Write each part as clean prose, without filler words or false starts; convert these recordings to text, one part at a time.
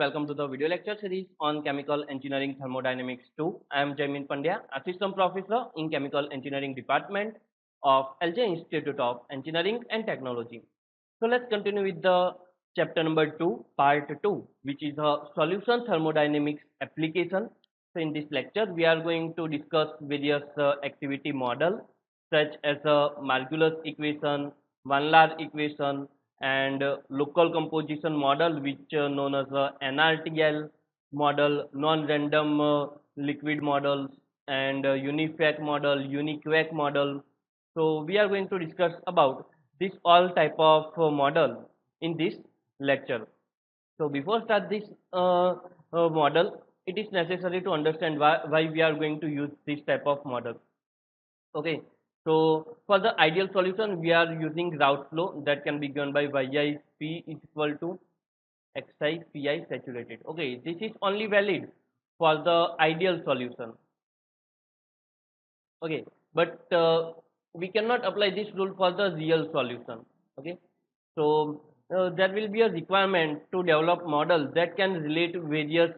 welcome to the video lecture series on Chemical Engineering Thermodynamics 2. I am Jaimin Pandya, Assistant Professor in Chemical Engineering Department of LJIET Institute of Engineering and Technology. So let's continue with the chapter number 2, part 2, which is a solution thermodynamics application. So in this lecture, we are going to discuss various activity models such as a Margulis equation, Van Laar equation, and local composition model, which known as NRTL model, non-random liquid models, and unifac model, uniquac model. So we are going to discuss about this all type of model in this lecture. So before start this model, it is necessary to understand why we are going to use this type of model. Okay, so for the ideal solution, we are using route flow that can be given by YI P is equal to XI PI saturated. Okay, this is only valid for the ideal solution. Okay, but we cannot apply this rule for the real solution. Okay, so there will be a requirement to develop models that can relate various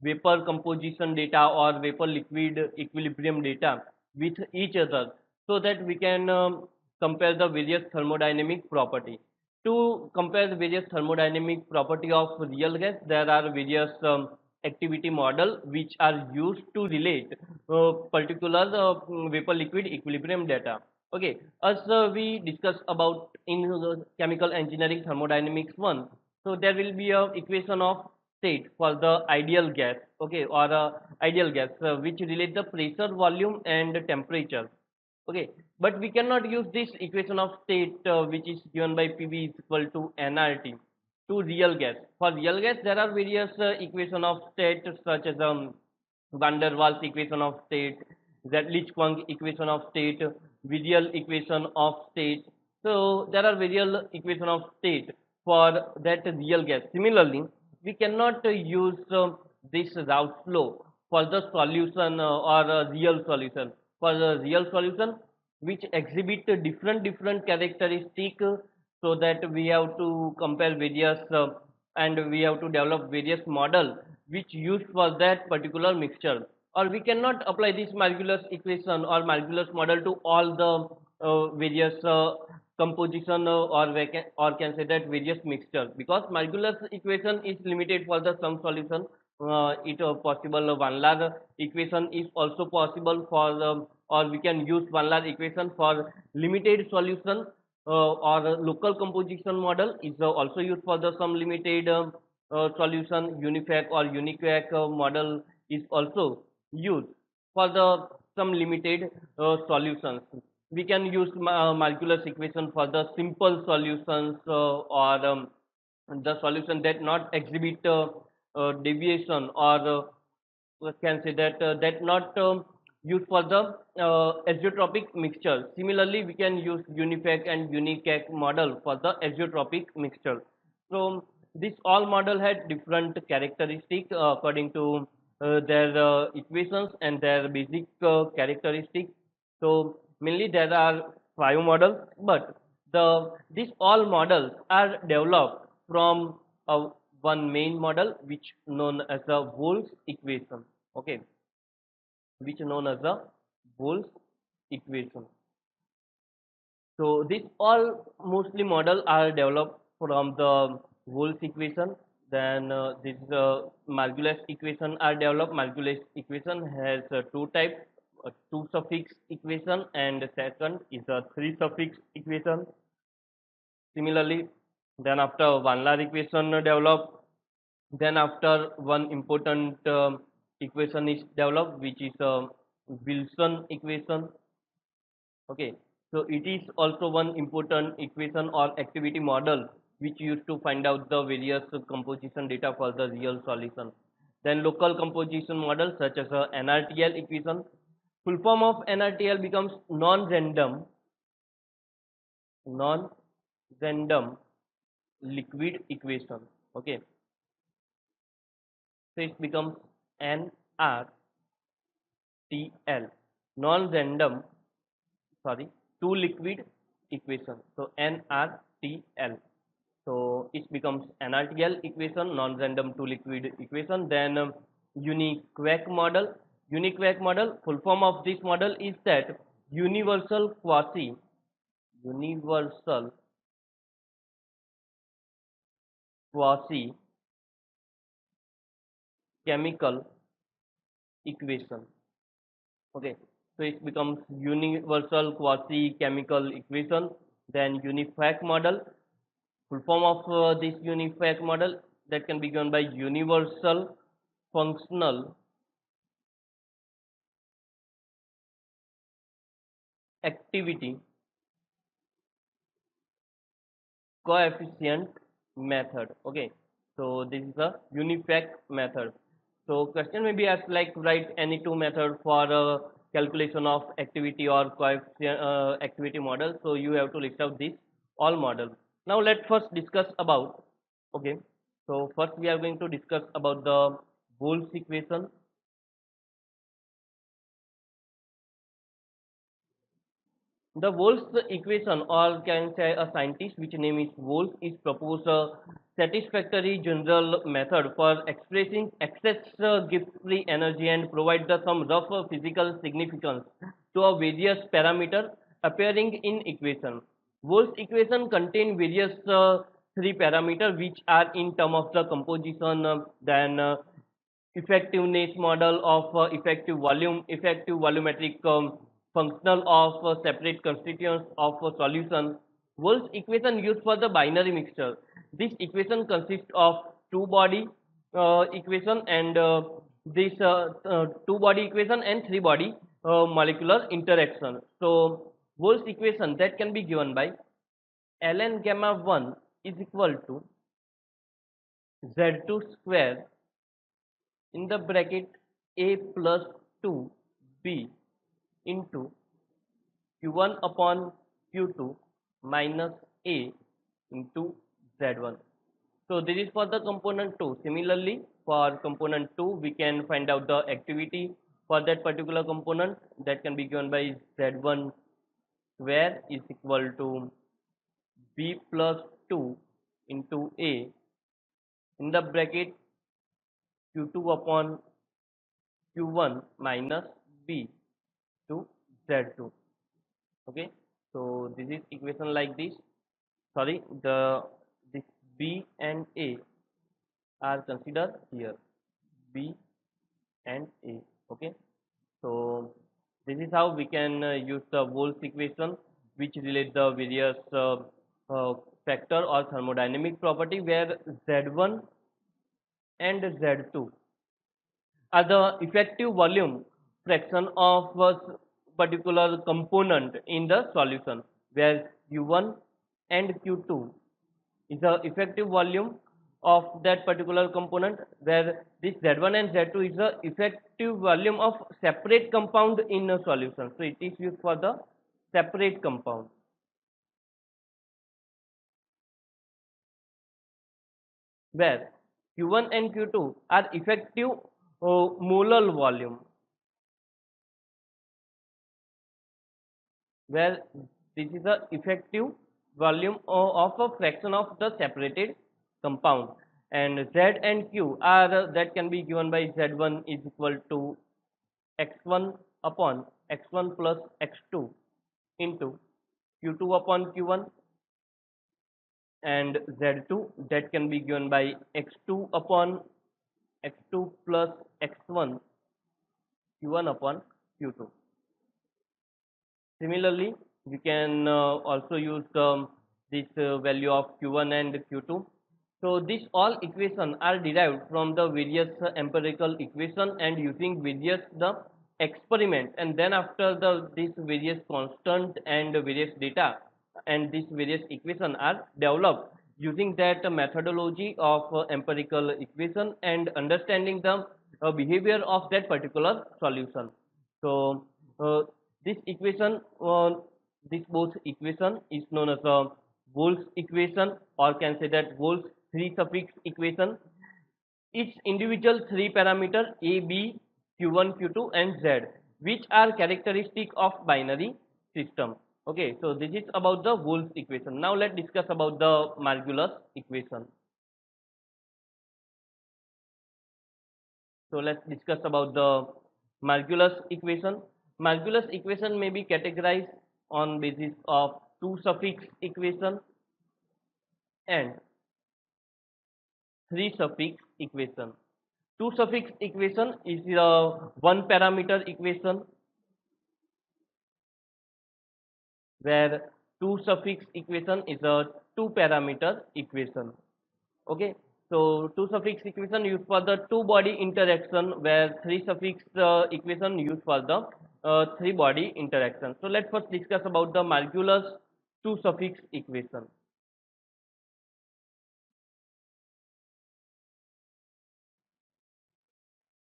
vapor composition data or vapor liquid equilibrium data with each other, so that we can compare the various thermodynamic property. To compare the various thermodynamic property of real gas, there are various activity model which are used to relate particular vapor liquid equilibrium data. Okay, as we discussed about in chemical engineering thermodynamics 1, so there will be a equation of state for the ideal gas, okay, or ideal gas which relate the pressure, volume, and temperature. Okay, but we cannot use this equation of state which is given by PV is equal to nRT to real gas. For real gas, there are various equation of state such as Van der Waals equation of state, Zetlitz-Quank equation of state, visual equation of state. So there are various equation of state for that real gas. Similarly, we cannot use this route flow for the solution or real solution. For the real solution, which exhibit different characteristic, so that we have to compare various and we have to develop various model which used for that particular mixture, or we cannot apply this Margulis equation or Margulis model to all the various composition or can say that various mixture, because Margulis equation is limited for the some solution. It possible Van Laar equation is also possible for or we can use Van Laar equation for limited solution, or local composition model is also used for the some limited solution. Unifac or uniquac model is also used for the some limited solutions. We can use Margulis equation for the simple solutions, or the solution that not exhibit deviation, or can say that that not used for the azeotropic mixture. Similarly, we can use unifac and uniquac model for the azeotropic mixture. So this all model had different characteristics according to their equations and their basic characteristics. So mainly there are 5 models, but these all models are developed from one main model which known as the Wolff's equation. Okay, which known as the Wolff's equation. So these all mostly model are developed from the Wolff's equation. Then this Margulis equation are developed. Margulis equation has two types: a two suffix equation, and second is a three suffix equation. Similarly, then after Van Laar equation developed, then after one important equation is developed, which is Wilson equation. Okay, so it is also one important equation or activity model which used to find out the various composition data for the real solution. Then local composition model such as NRTL equation. Full form of NRTL becomes non-random liquid equation. Okay, so it becomes NRTL, non-random, sorry, two liquid equation. So NRTL. So it becomes NRTL equation, non-random to liquid equation. Then Uniquac model. Uniquac model, full form of this model is that universal quasi chemical equation. Okay, so it becomes universal quasi chemical equation. Then Unifac model, full form of this Unifac model, that can be given by universal functional activity coefficient method. Okay, so this is a Unifac method. So question may be asked like write any two method for calculation of activity or coefficient activity model. So you have to list out this all model. Now let's first discuss about. Okay, so first we are going to discuss about the Wolff's equation. The Wolff's equation, or can say a scientist which name is Wolff, is proposed a satisfactory general method for expressing excess gift-free energy and provide the some rough physical significance to a various parameter appearing in equation. Wolff's equation contain various three parameter which are in term of the composition, then effectiveness model of effective volume, effective volumetric functional of separate constituents of a solution. Wolff's equation used for the binary mixture. This equation consists of two body equation and this two body equation and three body molecular interaction. So Wolff's equation that can be given by ln gamma 1 is equal to Z2 square in the bracket a plus 2 b into q1 upon q2 minus a into z1. So this is for the component 2. Similarly, for component 2 we can find out the activity for that particular component, that can be given by z1 square is equal to b plus 2 into a in the bracket q2 upon q1 minus b to z2. Okay, so this is equation like this. Sorry, this b and a are considered here, b and a. Okay, so this is how we can use the Wolff's equation which relate the various uh, factor or thermodynamic property, where z1 and z2 are the effective volume fraction of a particular component in the solution, where q1 and q2 is the effective volume of that particular component, where this z1 and z2 is the effective volume of separate compound in a solution. So it is used for the separate compound, where q1 and q2 are effective molar volume, where this is the effective volume of a fraction of the separated compound, and z and q are that can be given by z1 is equal to x1 upon x1 plus x2 into q2 upon q1, and z2 that can be given by x2 upon x2 plus x1 q1 upon q2. Similarly, we can also use this value of q1 and q2. So these all equations are derived from the various empirical equation and using various the experiment, and then after the these various constant and various data and these various equation are developed using that methodology of empirical equation and understanding the behavior of that particular solution. So this equation, this both equation is known as a Wolff's equation, or can say that Wolff's three suffix equation. Each individual three parameter a, b, q1, q2 and z, which are characteristic of binary system. Okay, so this is about the Wolff's equation. Now let's discuss about the Margulis equation. So let's discuss about the Margulis equation. Margulis equation may be categorized on basis of two suffix equation and three suffix equation. Two suffix equation is a one parameter equation, where two suffix equation is a two parameter equation. Okay, so two suffix equation used for the two body interaction, where three suffix equation used for the three body interaction. So let's first discuss about the Margulis two suffix equation.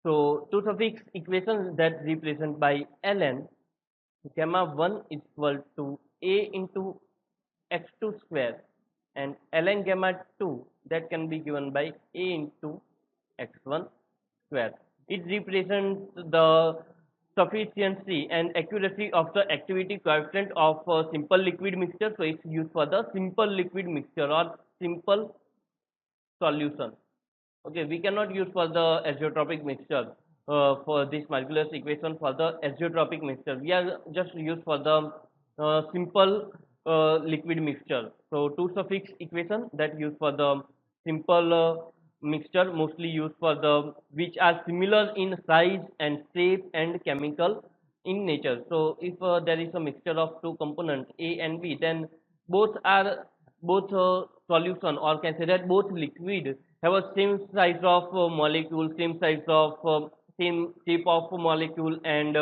So two suffix equation that represent by ln gamma 1 is equal to a into x2 square, and ln gamma 2 that can be given by a into x1 square. It represents the sufficiency and accuracy of the activity coefficient of a simple liquid mixture. So it's used for the simple liquid mixture or simple solution. Okay, we cannot use for the azeotropic mixture for this Margulis equation for the azeotropic mixture. We are just used for the simple liquid mixture. So two suffix equation that used for the simple mixture, mostly used for the which are similar in size and shape and chemical in nature. So if there is a mixture of two components A and B, then both are both solution, or can say that both liquid have a same size of molecule, same size of same shape of molecule, and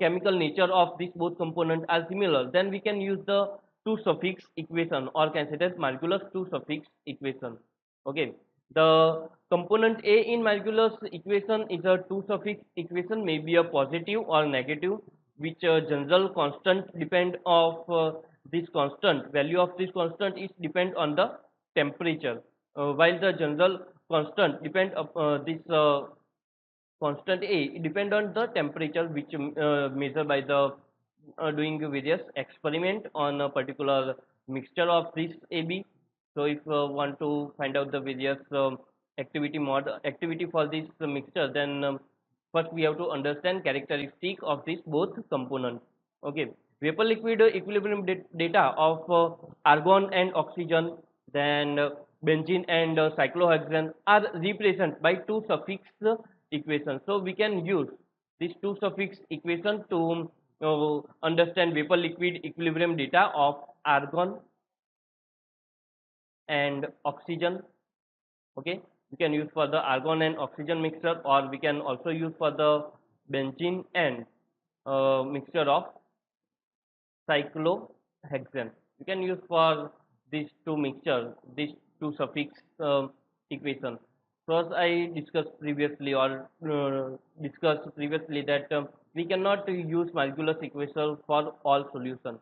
chemical nature of these both components are similar, then we can use the two suffix equation, or can say that Margulis two suffix equation. Okay, the component A in Margulis equation is a two suffix equation, may be a positive or negative, which general constant depend of this constant value of this constant is depend on the temperature, while the general constant depend this constant A depend on the temperature, which measure by the doing various experiment on a particular mixture of this AB. So if want to find out the various activity for this mixture, then first we have to understand characteristic of these both components. Okay, vapor liquid equilibrium data of argon and oxygen, then benzene and cyclohexane are represented by two suffix equations. So we can use these two suffix equation to understand vapor liquid equilibrium data of argon and oxygen. Okay, we can use for the argon and oxygen mixture, or we can also use for the benzene and mixture of cyclohexane. We can use for these two mixture, these two suffix equation. So as I discussed previously, or discussed previously, that we cannot use Margulis equation for all solution.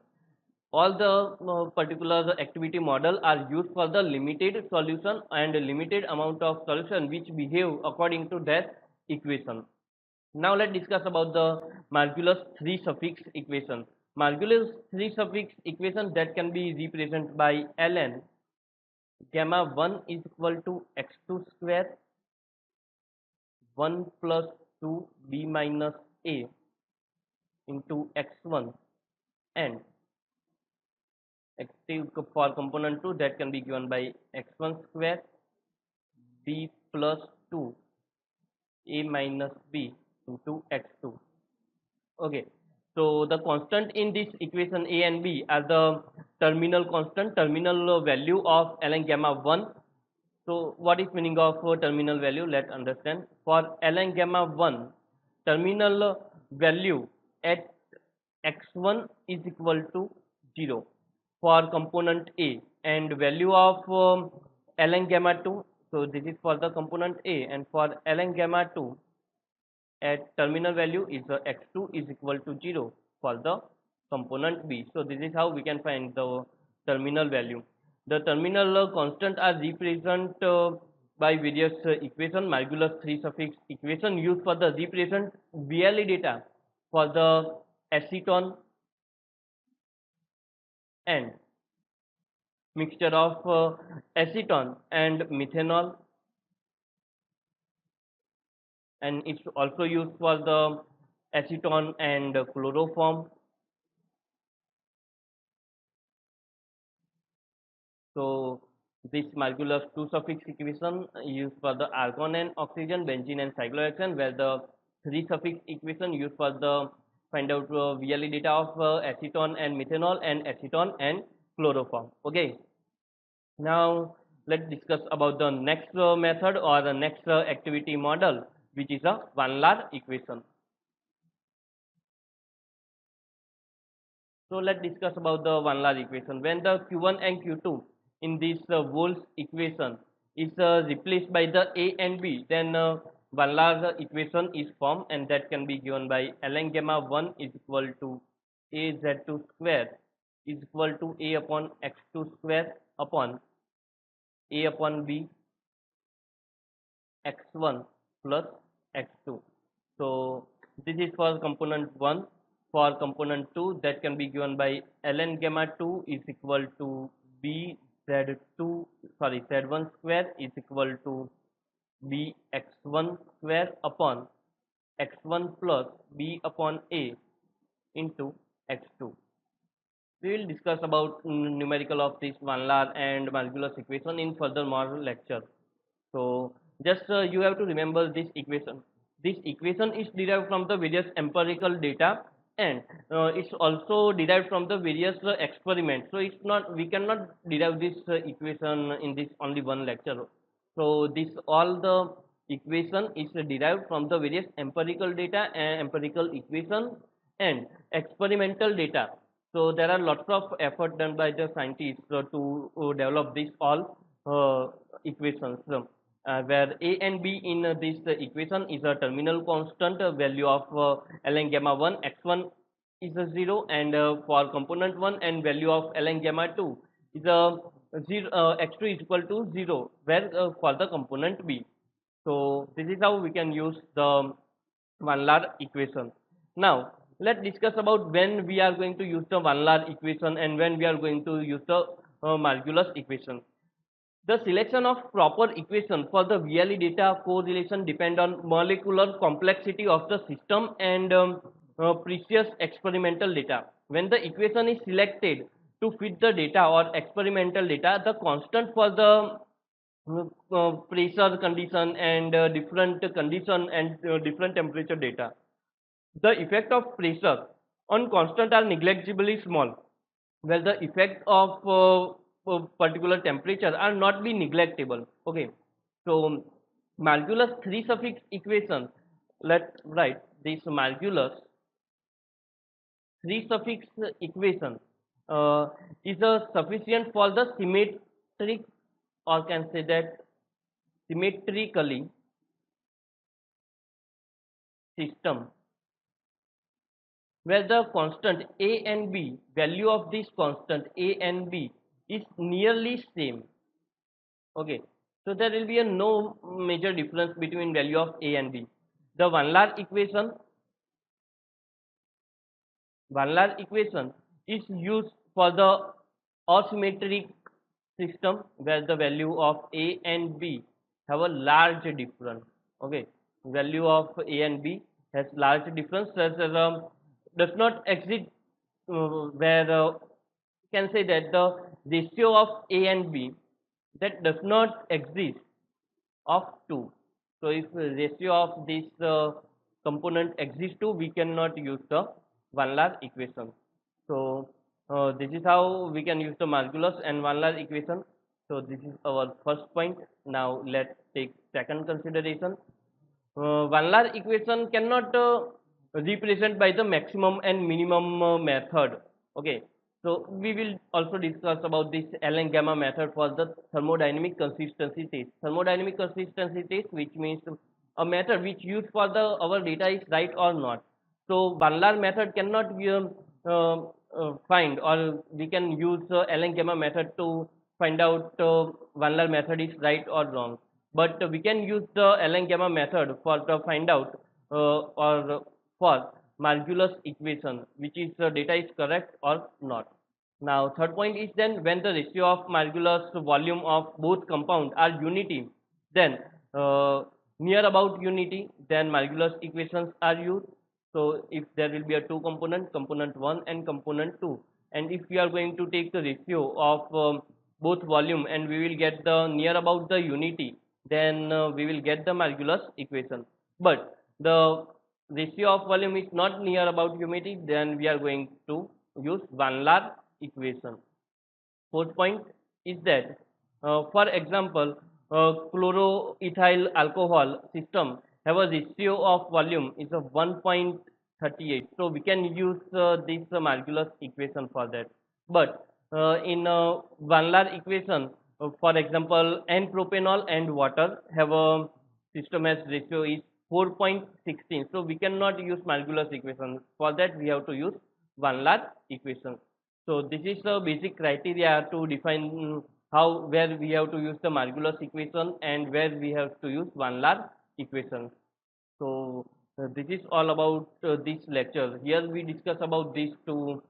All the particular activity model are used for the limited solution and limited amount of solution which behave according to that equation. Now let's discuss about the Margulis three suffix equation. Margulis three suffix equation that can be represented by ln gamma 1 is equal to x2 square 1 plus 2 b minus a into x1, and active for component 2 that can be given by x1 square b plus 2 a minus b into x2. Okay, so the constant in this equation A and B are the terminal constant, terminal value of ln gamma 1. So what is meaning of terminal value? Let's understand. For ln gamma 1, terminal value at x1 is equal to 0 for component A, and value of ln gamma 2. So this is for the component A, and for ln gamma 2 at terminal value is x2 is equal to 0 for the component B. So this is how we can find the terminal value. The terminal constant are represent by various equation. Margulis three suffix equation used for the represent VLE data for the acetone, and mixture of acetone and methanol, and it's also used for the acetone and chloroform. So this Margulis 2 suffix equation used for the argon and oxygen, benzene and cyclohexane, where the 3 suffix equation used for the find out VLE data of acetone and methanol and acetone and chloroform. Okay. Now let's discuss about the next method or the next activity model, which is a Van Laar equation. So let's discuss about the Van Laar equation. When the Q1 and Q2 in this Wolf's equation is replaced by the A and B, then Van Laar equation is formed, and that can be given by ln gamma 1 is equal to AZ2 square is equal to A upon X2 square upon A upon B x1 plus x2. So this is for component 1. For component 2, that can be given by ln gamma 2 is equal to b z2 sorry z1 square is equal to b x1 square upon x1 plus b upon a into x2. We will discuss about numerical of this Van Laar and Margulis equation in further more lecture. So just you have to remember this equation. This equation is derived from the various empirical data, and it's also derived from the various experiments. So it's not, we cannot derive this equation in this only one lecture. So this all the equation is derived from the various empirical data and empirical equation and experimental data. So there are lots of effort done by the scientists to develop this all equations. Where A and B in this equation is a terminal constant value of ln gamma 1 x1 is a 0, and for component 1 and value of ln gamma 2 is a 0, x2 is equal to 0, where for the component B. So this is how we can use the Van Laar equation. Now let's discuss about when we are going to use the Van Laar equation and when we are going to use the Margulis equation. The selection of proper equation for the VLE data correlation depend on molecular complexity of the system and precious experimental data. When the equation is selected to fit the data or experimental data, the constant for the pressure condition and different condition and different temperature data. The effect of pressure on constant are negligibly small, where the effect of particular temperature are not be neglectable. Okay, so Margulis 3 suffix equation. Let's write this Margulis 3 suffix equation is sufficient for the symmetric, or can say that symmetrically system where the constant a and b, value of this constant a and b is nearly same. Okay, so there will be a no major difference between value of a and b. The Van Laar equation is used for the asymmetric system where the value of a and b have a large difference. Okay, value of a and b has large difference, such as does not exist where can say that the ratio of a and b that does not exist of 2. So if ratio of this component exists 2, we cannot use the Van Laar equation. So this is how we can use the Margulis and Van Laar equation. So this is our first point. Now let's take second consideration. Van Laar equation cannot represent by the maximum and minimum method. Okay, so we will also discuss about this ln gamma method for the thermodynamic consistency test. Thermodynamic consistency test, which means a method which used for the our data is right or not. So Van Laar method cannot be find, or we can use ln gamma method to find out Van Laar method is right or wrong. But we can use the ln gamma method for to find out or for Margulis equation, which is data is correct or not. Now, third point is then when the ratio of molecular volume of both compound are unity, then near about unity, then molecular equations are used. So, if there will be a two component, component 1 and component 2, and if we are going to take the ratio of both volume and we will get the near about the unity, then we will get the molecular equation. But the ratio of volume is not near about unity, then we are going to use Van Laar equation. Fourth point is that, for example, chloroethyl alcohol system have a ratio of volume is of 1.38. So we can use this molecular equation for that. But in Van Laar equation, for example, N-propanol and water have a system as ratio is 4.16. So we cannot use molecular equation. For that we have to use Van Laar equation. So this is the basic criteria to define how where we have to use the molecular equation and where we have to use Van Laar equation. So this is all about this lecture. Here we discuss about these two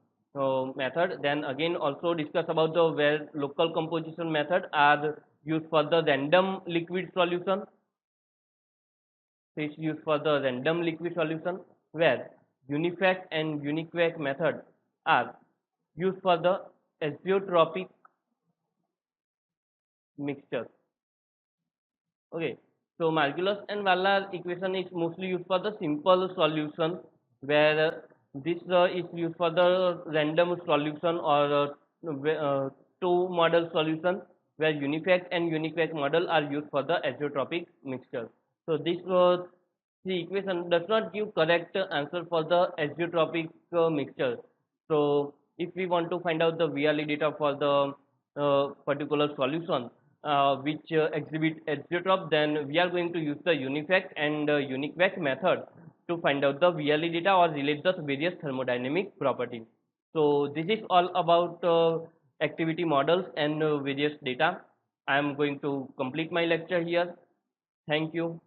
method. Then again also discuss about the where local composition method are used for the random liquid solution. So it's used for the random liquid solution where unifact and uniquac method are used for the azeotropic mixture. Okay, so Margulis and Vallar equation is mostly used for the simple solution where this is used for the random solution or two model solution where unifact and uniquac model are used for the azeotropic mixture. So this the equation does not give correct answer for the azeotropic mixture. So if we want to find out the VLE data for the particular solution which exhibit azeotrope, then we are going to use the unifact and uniquac method to find out the VLE data or relate the various thermodynamic properties. So this is all about activity models and various data. I am going to complete my lecture here. Thank you.